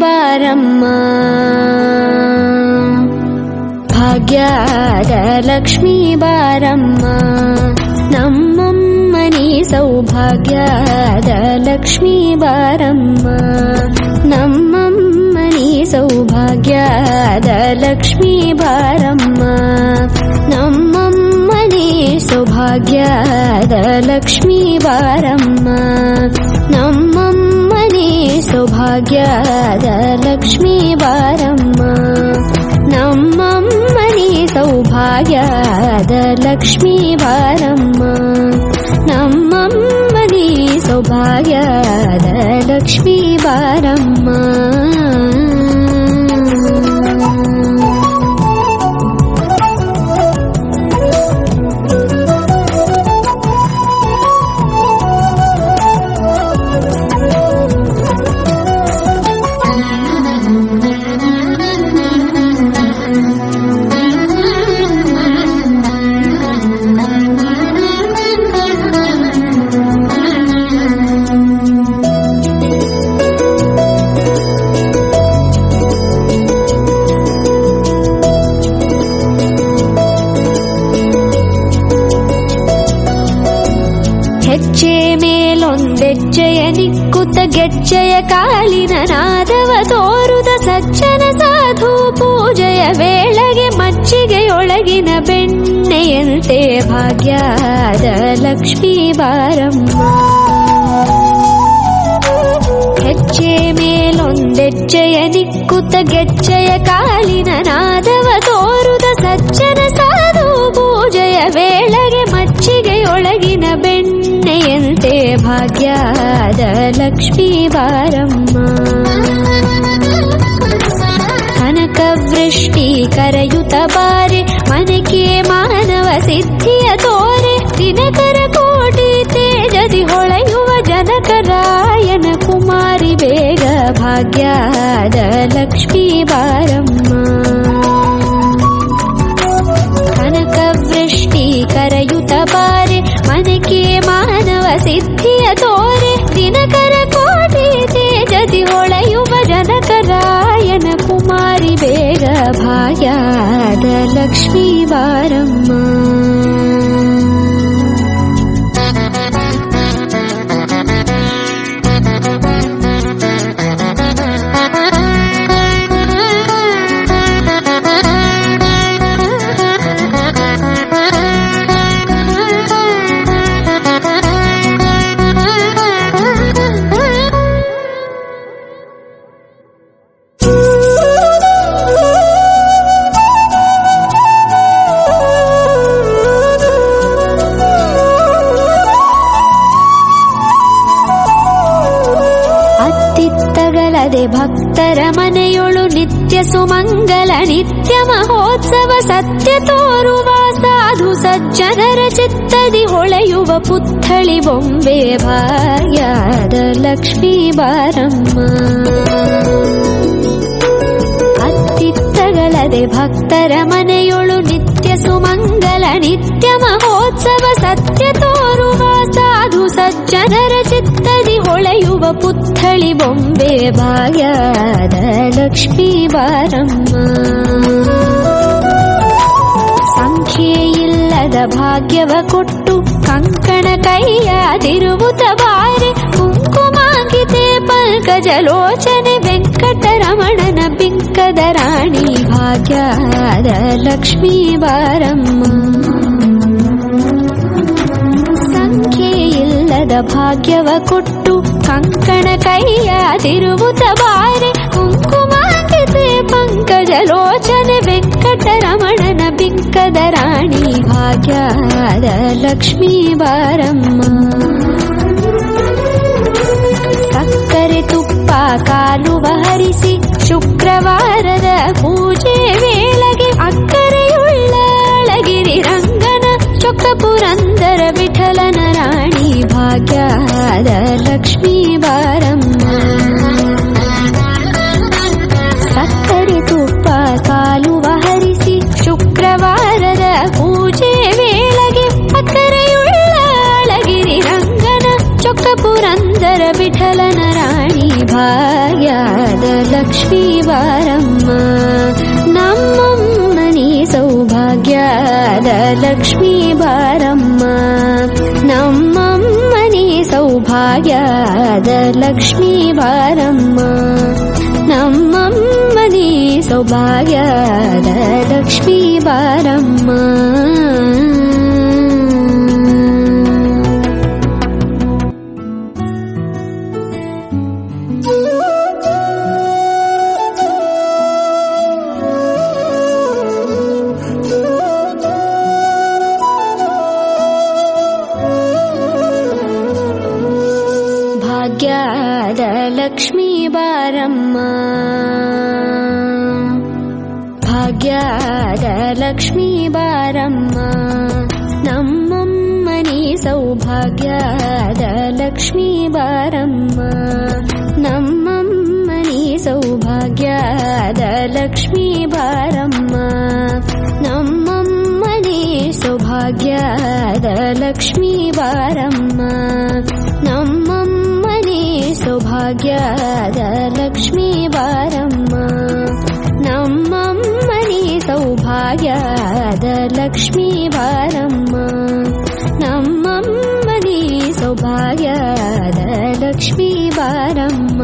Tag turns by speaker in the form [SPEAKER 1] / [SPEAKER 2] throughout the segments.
[SPEAKER 1] ಬಾರಮ್ಮ ಭಾಗ್ಯದ ಲಕ್ಷ್ಮೀ ಬಾರಮ್ಮ ನಮ್ಮಮ್ಮನಿ ಸೌಭಾಗ್ಯದ ಲಕ್ಷ್ಮೀ ಬಾರಮ್ಮ ನಮ್ಮಮ್ಮನಿ ಸೌಭಾಗ್ಯದ ಲಕ್ಷ್ಮೀ ಬಾರಮ್ಮ ನಮ್ಮಮ್ಮನಿ ಸೌಭಾಗ್ಯದ ಲಕ್ಷ್ಮೀ ಬಾರಮ್ಮ ನಮ್ಮಮ್ಮನಿ ಸೌಭಾಗ್ಯದ ಲಕ್ಷ್ಮೀ ಬಾರಮ್ಮ ನಮ್ಮಮ್ಮನಿ ಸೌಭಾಗ್ಯದ ಲಕ್ಷ್ಮೀ ಬಾರಮ್ಮ ನಮ್ಮಮ್ಮನಿ ಸೌಭಾಗ್ಯದ ಲಕ್ಷ್ಮೀ ಬಾರಮ್ಮ ಹೆಜ್ಜೆ ಮೇಲೊಂದೆಜ್ಜೆಯ ನಿಕ್ಕುತ್ತ ಗೆಜ್ಜೆಯ ಕಾಲಿನ ನಾದವ ತೋರುದ ಸಜ್ಜನ ಸಾಧು ಪೂಜೆಯ ವೇಳೆಗೆ ಮಜ್ಜಿಗೆಯೊಳಗಿನ ಬೆಣ್ಣೆಯಂತೆ ಭಾಗ್ಯದ ಲಕ್ಷ್ಮೀ ಬಾರಮ್ಮ ಹೆಜ್ಜೆ ಮೇಲೊಂದೆಜ್ಜೆಯ ನಿಕ್ಕುತ್ತ ಗೆಜ್ಜೆಯ ಕಾಲಿನ ನಾದವ ತೋರುದ ಸಜ್ಜನ ಸಾಧು ಪೂಜೆಯ ವೇಳೆಗೆ ಮಜ್ಜಿಗೆಯೊಳಗಿನ ಬೆಣ್ಣೆಯಂತೆ ಭಾಗ್ಯದ ಲಕ್ಷ್ಮೀ ಬಾರಮ್ಮ ಕನಕ ವೃಷ್ಟಿ ಕರೆಯುತ್ತ ಬಾರೆ ಮನಕೆ ಮಾನವ ಸಿದ್ಧಿಯ ತೋರೆ ದಿನಕರ ಕೋಟಿ ತೇಜದಿ ಹೊಳೆಯುವ ಜನಕರಾಯನ ಕುಮಾರಿ ಬೇಗ ಭಾಗ್ಯದ ಲಕ್ಷ್ಮೀ ಬಾರಮ್ಮ ಕನಕ ವೃಷ್ಟಿ ಕರೆಯುತ್ತ ಬಾರೆ ಮನಕೆ ಮಾನವ ಸಿದ್ಧಿಯ ತೋರೆ ದಿನಕರ ಕೋಟಿ ತೇಜದಿ ಹೊಳೆಯುವ ಜನಕರಾಯನ ಕುಮಾರಿ ಬೇಗ ಭಾಗ್ಯದ ಲಕ್ಷ್ಮೀ ಬಾರಮ್ಮ ಭಕ್ತರ ಮನೆಯೊಳು ನಿತ್ಯ ಸುಮಂಗಲ ನಿತ್ಯ ಮಹೋತ್ಸವ ಸತ್ಯ ತೋರುವ ಸಾಧು ಸಜ್ಜನರ ಚಿತ್ತದಿ ಹೊಳೆಯುವ ಪುತ್ಥಳಿ ಬೊಂಬೆ ಭಾಗ್ಯದ ಲಕ್ಷ್ಮೀ ಬಾರಮ್ಮ ಅತ್ತಿತ್ತಗಳದೆ ಭಕ್ತರ ಮನೆಯೊಳು ನಿತ್ಯ ಸುಮಂಗಲ ನಿತ್ಯ ಮಹೋತ್ಸವ ಸತ್ಯ ತೋರುವ ಸಾಧು ಸಜ್ಜನರ ಚಿತ್ತದಿ ಹೊಳೆಯುವ ಪುತ್ಥಳಿ ಬೊಂಬೆ ಭಾಗ್ಯದ ಲಕ್ಷ್ಮೀ ಬಾರಮ್ಮ ಸಂಖ್ಯೆಯಿಲ್ಲದ ಭಾಗ್ಯವ ಕೊಟ್ಟು ಕಂಕಣ ಕೈಯಾದಿರುವುತ ಬಾರೆ ಕುಂಕುಮಾಂಕಿತೆ ಪಲ್ಕಜಲೋಚನೆ ವೆಂಕಟರಮಣನ ಬಿಂಕದ ರಾಣಿ ಭಾಗ್ಯದ ಲಕ್ಷ್ಮೀ ಬಾರಮ್ಮ ಸಂಖ್ಯೆಯಿಲ್ಲದ ಭಾಗ್ಯವ ಕೊಟ್ಟು ಕಂಕಣ ಕೈಯಾದಿರುವುತ ಬಾರೆ ಕುಂಕುಮಾಂಕಿತೆ ಪಂಕಜಲೋಚನೆ ವೆಂಕಟರಮಣನ ಬಿಂಕದ ರಾಣಿ ಭಾಗ್ಯದ ಲಕ್ಷ್ಮೀ ಬಾರಮ್ಮ ಸಕ್ಕರೆ ತುಪ್ಪ ಕಾಲುವ ಹರಿಸಿ ಶುಕ್ರವಾರದ ಪೂಜೆ ವೇಳೆಗೆ ಅಕ್ಕರೆಯುಳ್ಳ ಅಳಗಿರಿ ರಂಗನ ಚೊಕ್ಕ ಪುರಂದರ ವಿಠಲನ ರಾಣಿ ಭಾಗ್ಯದ ಲಕ್ಷ್ಮೀ ಬಾರಮ್ಮ ಸಕ್ಕರೆ ತುಪ್ಪ ಕಾಲುವ ಹರಿಸಿ ಶುಕ್ರವಾರದ ಪೂಜೆ ವೇಳೆಗೆ ಅಕ್ಕರೆಯುಳ್ಳ ಅಳಗಿರಿ ರಂಗನ ಚೊಕ್ಕ ಪುರಂದರ ವಿಠಲನ ರಾಣಿ ಸೌಭಾಗ್ಯದ ಲಕ್ಷ್ಮೀ ಬಾರಮ್ಮ ನಮ್ಮಮ್ಮನಿ ಸೌಭಾಗ್ಯದ ಲಕ್ಷ್ಮೀ ಬಾರಮ್ಮ ನಮ್ಮಮ್ಮನಿ ಸೌಭಾಗ್ಯದ ಲಕ್ಷ್ಮೀ ಬಾರಮ್ಮ ನಮ್ಮಮ್ಮನಿ ಸೌಭಾಗ್ಯದ ಲಕ್ಷ್ಮೀ ಬಾರಮ್ಮ ಭಾಗ್ಯದ ಲಕ್ಷ್ಮೀ ಬಾರಮ್ಮ ಭಾಗ್ಯದ ಲಕ್ಷ್ಮೀ ಬಾರಮ್ಮ ನಮ್ಮಮ್ಮನಿ ಸೌಭಾಗ್ಯದ ಲಕ್ಷ್ಮೀ ಬಾರಮ್ಮ ನಮ್ಮಮ್ಮನಿ ಸೌಭಾಗ್ಯದ ಲಕ್ಷ್ಮೀ ಬಾರಮ್ಮ ನಮ್ಮಮ್ಮನಿ ಸೌಭಾಗ್ಯದ ಲಕ್ಷ್ಮೀ ಬಾರಮ್ಮ ನಮ್ಮಮ್ಮನಿ ಸೌಭಾಗ್ಯದ ಲಕ್ಷ್ಮೀ ಬಾರಮ್ಮ ನಮ್ಮಮ್ಮನಿ ಸೌಭಾಗ್ಯದ ಲಕ್ಷ್ಮೀ ಬಾರಮ್ಮ ನಮ್ಮಮ್ಮನಿ ಸೌಭಾಗ್ಯದ ಲಕ್ಷ್ಮೀ ಬಾರಮ್ಮ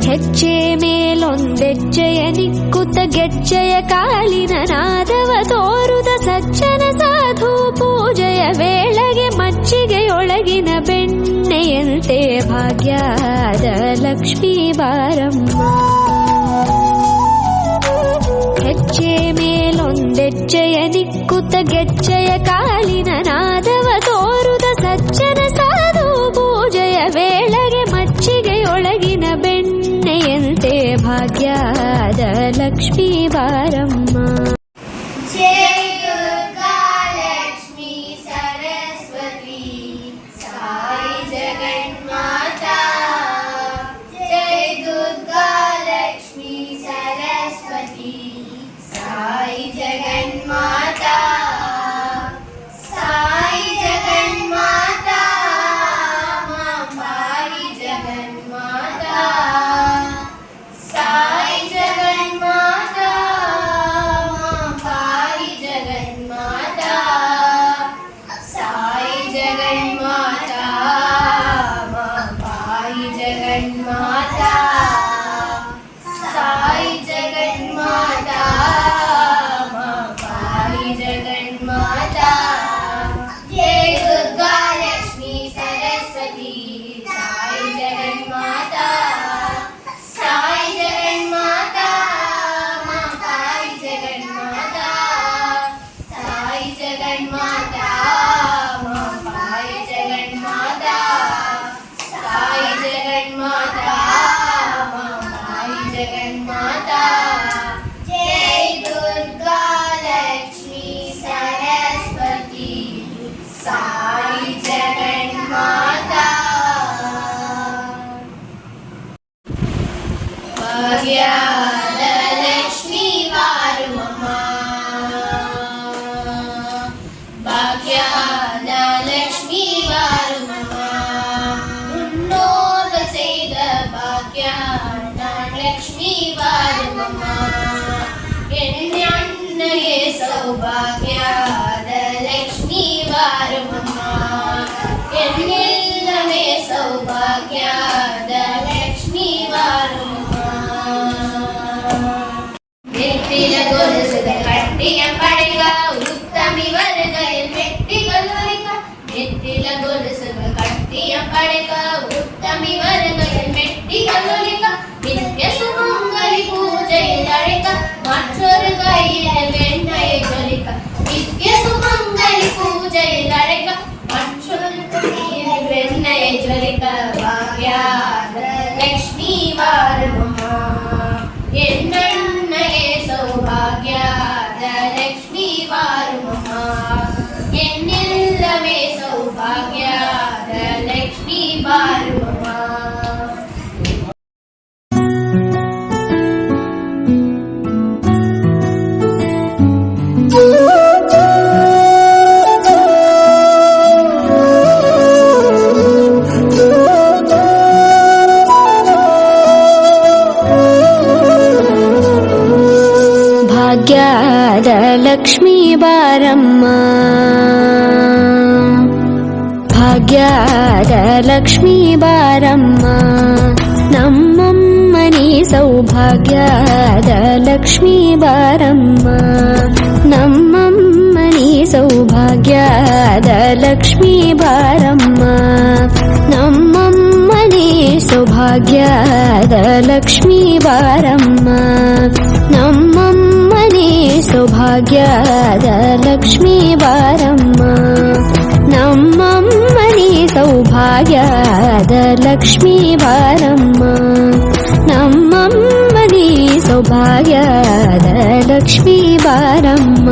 [SPEAKER 1] ಹೆಜ್ಜೆ ಮೇಲೊಂದೆಜ್ಜೆಯ ನಿಕ್ಕುತ್ತ ಗೆಜ್ಜೆಯ ಕಾಲಿನ ನಾದವ ತೋರುದ ಸಜ್ಜನ ಸಾಧು ಪೂಜೆಯ ವೇಳೆಗೆ ಮಜ್ಜಿಗೆಯೊಳಗಿನ ಬೆಣ್ಣೆಯಂತೆ ಭಾಗ್ಯದ ಲಕ್ಷ್ಮೀ ಬಾರಮ್ಮ ಹೆಜ್ಜೆ ಮೇಲೊಂದೆಜ್ಜೆಯ ನಿಕ್ಕುತ್ತ ಗೆಜ್ಜೆಯ ಕಾಲಿನ ನಾದವ ತೋರುದ ಸಜ್ಜನ ಸಾಧು ಪೂಜೆಯ ವೇಳೆಗೆ ಮಜ್ಜಿಗೆಯೊಳಗಿನ ಬೆಣ್ಣೆಯಂತೆ ಭಾಗ್ಯದ ಲಕ್ಷ್ಮೀ ಬಾರಮ್ಮ
[SPEAKER 2] ಜೈ ದುರ್ಗಾ ಲಕ್ಷ್ಮೀ ಸರಸ್ವತಿ ಸಾಯಿ ಜಗನ್ಮಾತಾ ಜೈ ದುರ್ಗಾ ಲಕ್ಷ್ಮೀ ಸರಸ್ವತಿ ಸಾಯಿ ಜಗನ್ಮಾತಾ ಸಾಯಿ ಜಗನ್ಮಾತಾ ಮಾಂ ಪಾಹಿ ಜಗನ್ಮಾತಾ ಸಾಯಿ ಜಗನ್ಮಾತಾ ಮಾಂ ಪಾಹಿ ಜಗನ್ಮಾತಾ ಸಾಯಿ ಜಗನ್ಮಾತಾ ಮಾಂ ಪಾಹಿ ಜಗನ್ಮಾತಾ ಸಾಯಿ ಜಗನ್ಮಾತಾ ಮಾಂ ಪಾಹಿ ಜಗನ್ಮಾತಾ ಜೈ ದುರ್ಗಾ ಲಕ್ಷ್ಮೀ ಸರಸ್ವತಿ ಸಾಯಿ ಜಗನ್ಮಾತಾ ಸಾಯಿ ಜಗನ್ಮಾತಾ ಮಾಂ ಪಾಹಿ ಜಗನ್ಮಾತಾ ಸಾಯಿ ಜಗನ್ಮಾತಾ ಮಾಂ ಪಾಹಿ ಜಗನ್ಮಾತಾ ಸಾಯಿ ಜಗನ್ಮಾತಾ ಮಾಂ ಪಾಹಿ ಜಗನ್ಮಾತಾ ಜೈ ದುರ್ಗಾ ಲಕ್ಷ್ಮೀ ಸರಸ್ವತಿ ಸಾಯಿ ಜಗನ್ಮಾತಾ ಭಾಗ್ಯದ ಲಕ್ಷ್ಮೀ ಬಾರಮ್ಮ ಭಾಗ್ಯದ ಲಕ್ಷ್ಮೀ ಬಾರಮ್ಮ ಮುನ್ನೋಟ செய்த ಭಾಗ್ಯದ ಲಕ್ಷ್ಮೀ ಬಾರಮ್ಮ ಎನ್ನ ಅಣ್ಣಗೆ ಸೌಭಾಗ್ಯದ ಲಕ್ಷ್ಮೀ ಬಾರಮ್ಮ ಎನ್ನೆಲ್ಲವೇ ಸೌಭಾಗ್ಯದ ಲಕ್ಷ್ಮೀ ಬಾರಮ್ಮ ಮೆಟ್ಟಿಲ ಗೊಲಿಸಿದ ಕಟ್ಟಿಯ ಪಡೆಗ ಉತ್ತಮಿ ವರ್ಗಲ್ ಮೆಟ್ಟಿಗಲುರಿಕ ಮೆಟ್ಟಿಲ ಗೊಲಿಸಿದ ಕಟ್ಟಿಯ ಪಡೆಗ ಉತ್ತಮಿ ವರ್ಗಲ್ ಮೆಟ್ಟಿಗಲುರಿಕ ನಿತ್ಯ ಸುಮಂಗಲಿ ಪೂಜೆ ತಡೆಕ ಮற்றೊರು ಕೈಯ ಬೆಣ್ಣೆಯ ಪೂಜೆಯಿಲ್ಲರೆಗ ಬೆಣ್ಣೆಯ ಜ್ವಲಿತ ಭಾಗ್ಯದ ಲಕ್ಷ್ಮೀ ಬಾರಮ್ಮ ಎನ್ನಣ್ಣಗೆ ಸೌಭಾಗ್ಯದ ಲಕ್ಷ್ಮೀ ಬಾರಮ್ಮ ಎನ್ನೆಲ್ಲವೇ ಸೌಭಾಗ್ಯದ ಲಕ್ಷ್ಮೀ ಬಾರಮ್ಮ.
[SPEAKER 1] ಭಾಗ್ಯದ ಲಕ್ಷ್ಮೀ ಬಾರಮ್ಮ ಭಾಗ್ಯದ ಲಕ್ಷ್ಮೀ ಬಾರಮ್ಮ ನಮ್ಮಮ್ಮನಿ ಸೌಭಾಗ್ಯದ ಲಕ್ಷ್ಮೀ ಬಾರಮ್ಮ ನಮ್ಮಮ್ಮನಿ ಸೌಭಾಗ್ಯದ ಲಕ್ಷ್ಮೀ ಬಾರಮ್ಮ ನಮ್ಮಮ್ಮನಿ ಸೌಭಾಗ್ಯದ ಲಕ್ಷ್ಮೀ ಬಾರಮ್ಮ ನಮ್ಮಮ್ಮನಿ ಸೌಭಾಗ್ಯದ ಲಕ್ಷ್ಮೀ ಬಾರಮ್ಮ ನಮ್ಮಮ್ಮನಿ ಸೌಭಾಗ್ಯದ ಲಕ್ಷ್ಮೀ ಬಾರಮ್ಮ ನಮ್ಮಮ್ಮನಿ ಸೌಭಾಗ್ಯದ ಲಕ್ಷ್ಮೀ ಬಾರಮ್ಮ.